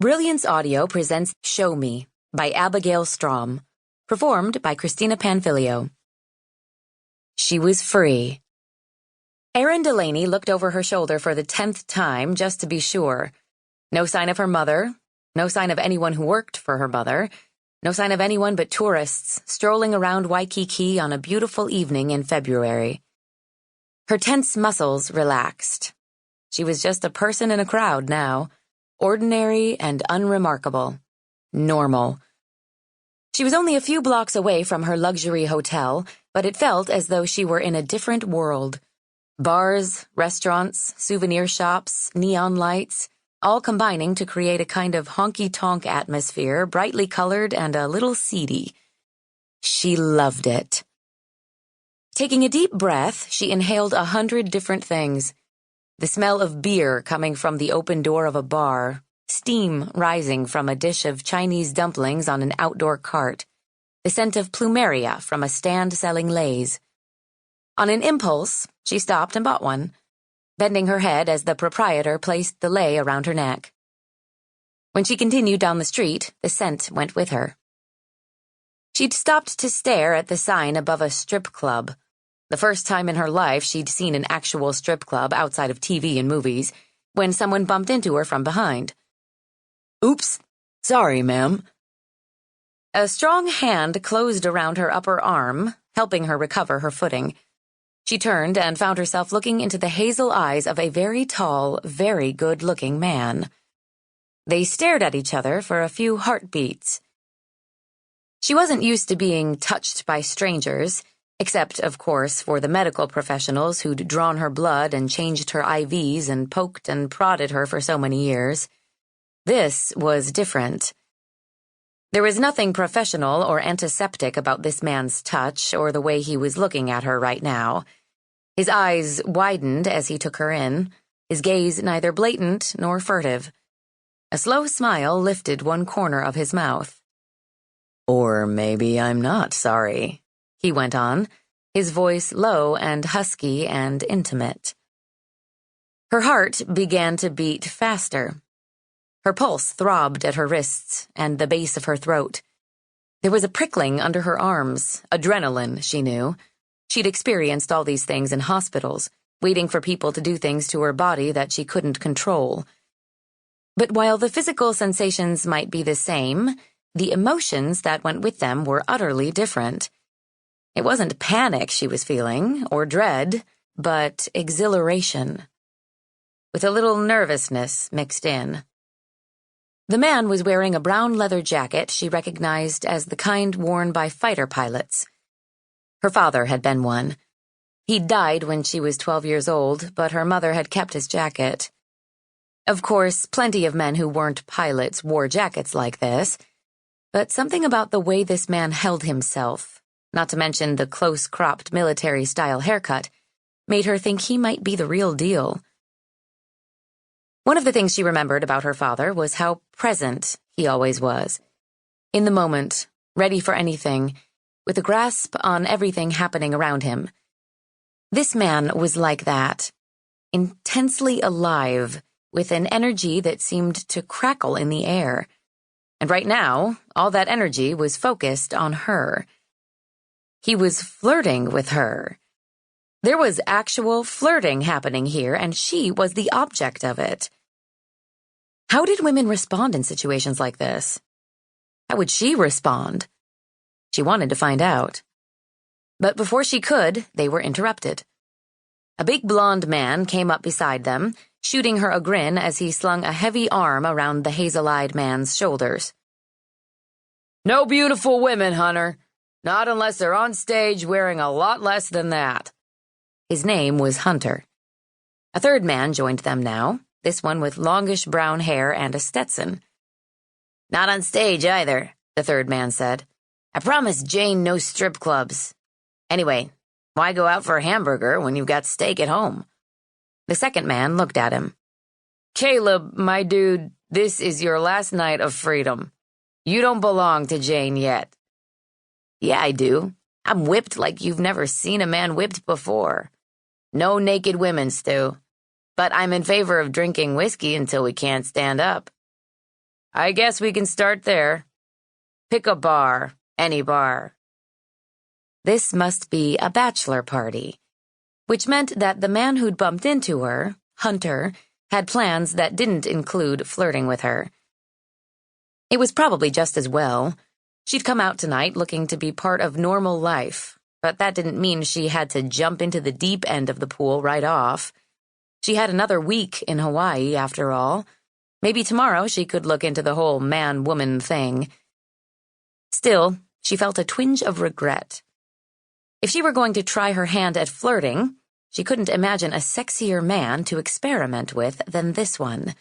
Brilliance Audio presents Show Me by Abigail Strom, performed by Cristina Panfilio. She was free. Airin Delaney looked over her shoulder for the 10th time just to be sure. No sign of her mother, no sign of anyone who worked for her mother, no sign of anyone but tourists strolling around Waikiki on a beautiful evening in February. Her tense muscles relaxed. She was just a person in a crowd now. Ordinary and unremarkable. Normal. She was only a few blocks away from her luxury hotel, but it felt as though she were in a different world. Bars, restaurants, souvenir shops, neon lights, all combining to create a kind of honky-tonk atmosphere, brightly colored and a little seedy. She loved it. Taking a deep breath, she inhaled 100 different things. The smell of beer coming from the open door of a bar, steam rising from a dish of Chinese dumplings on an outdoor cart, the scent of plumeria from a stand selling leis. On an impulse, she stopped and bought one, bending her head as the proprietor placed the lei around her neck. When she continued down the street, the scent went with her. She'd stopped to stare at the sign above a strip club. The first time in her life she'd seen an actual strip club outside of TV and movies, when someone bumped into her from behind. "Oops, sorry, ma'am." A strong hand closed around her upper arm, helping her recover her footing. She turned and found herself looking into the hazel eyes of a very tall, very good-looking man. They stared at each other for a few heartbeats. She wasn't used to being touched by strangers, except, of course, for the medical professionals who'd drawn her blood and changed her IVs and poked and prodded her for so many years. This was different. There was nothing professional or antiseptic about this man's touch or the way he was looking at her right now. His eyes widened as he took her in, his gaze neither blatant nor furtive. A slow smile lifted one corner of his mouth. "Or maybe I'm not sorry," he went on, his voice low and husky and intimate. Her heart began to beat faster. Her pulse throbbed at her wrists and the base of her throat. There was a prickling under her arms, adrenaline, she knew. She'd experienced all these things in hospitals, waiting for people to do things to her body that she couldn't control. But while the physical sensations might be the same, the emotions that went with them were utterly different. It wasn't panic she was feeling, or dread, but exhilaration, with a little nervousness mixed in. The man was wearing a brown leather jacket she recognized as the kind worn by fighter pilots. Her father had been one. He'd died when she was 12 years old, but her mother had kept his jacket. Of course, plenty of men who weren't pilots wore jackets like this, but something about the way this man held himself, not to mention the close-cropped military-style haircut, made her think he might be the real deal. One of the things she remembered about her father was how present he always was. In the moment, ready for anything, with a grasp on everything happening around him. This man was like that, intensely alive, with an energy that seemed to crackle in the air. And right now, all that energy was focused on her. He was flirting with her. There was actual flirting happening here, and she was the object of it. How did women respond in situations like this? How would she respond? She wanted to find out. But before she could, they were interrupted. A big blonde man came up beside them, shooting her a grin as he slung a heavy arm around the hazel-eyed man's shoulders. "No beautiful women, Hunter. Not unless they're on stage wearing a lot less than that." His name was Hunter. A third man joined them now, this one with longish brown hair and a Stetson. "Not on stage either," the third man said. "I promised Jane no strip clubs. Anyway, why go out for a hamburger when you've got steak at home?" The second man looked at him. "Caleb, my dude, this is your last night of freedom. You don't belong to Jane yet." "Yeah, I do. I'm whipped like you've never seen a man whipped before. No naked women, Stu. But I'm in favor of drinking whiskey until we can't stand up." I guess we can start there. Pick a bar, any bar. This must be a bachelor party, which meant that the man who'd bumped into her, Hunter, had plans that didn't include flirting with her. It was probably just as well. She'd come out tonight looking to be part of normal life, but that didn't mean she had to jump into the deep end of the pool right off. She had another week in Hawaii, after all. Maybe tomorrow she could look into the whole man-woman thing. Still, she felt a twinge of regret. If she were going to try her hand at flirting, she couldn't imagine a sexier man to experiment with than this one.